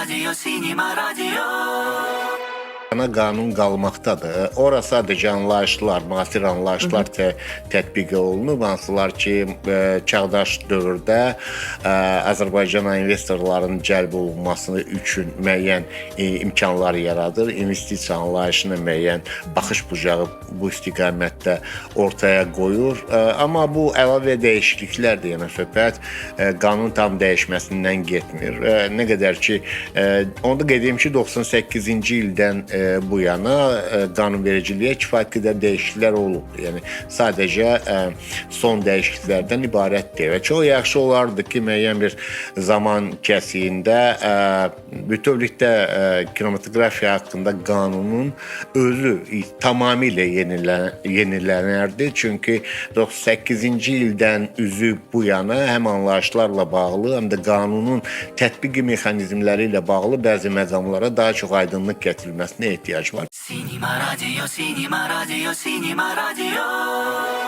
Sinema Radio. Ana qanun qalmaqdadır. Ora sadəcə anlayışlar, müasir anlayışlar tətbiq olunub, hansılar ki, çağdaş dövrdə Azərbaycana investorların cəlb olunması üçün müəyyən imkanlar yaradır. İnvestisiya anlayışına müəyyən baxış bucağı bu istiqamətdə ortaya qoyur. Amma bu əlavə dəyişikliklərdir, yəni söhbət qanun tam dəyişməsindən getmir. Nə qədər ki, onu da qeyd edeyim ki, 98-ci ildən bu yana qanunvericiliyə kifayət qədər dəyişikliklər olub. Yəni sadəcə son dəyişikliklərdən ibarətdir və çox yaxşı olardı ki, müəyyən bir zaman kəsiyində bütövlükdə kinematografiya haqqında qanunun özü tamamilə yenilənərdi. Çünki 98-ci ildən üzü bu yana həm anlayışlarla bağlı, həm də qanunun tətbiqi mexanizmləri ilə bağlı bəzi məqamlara daha çox aydınlıq gətirilməsinə ehtiyac var. Sinema Radio.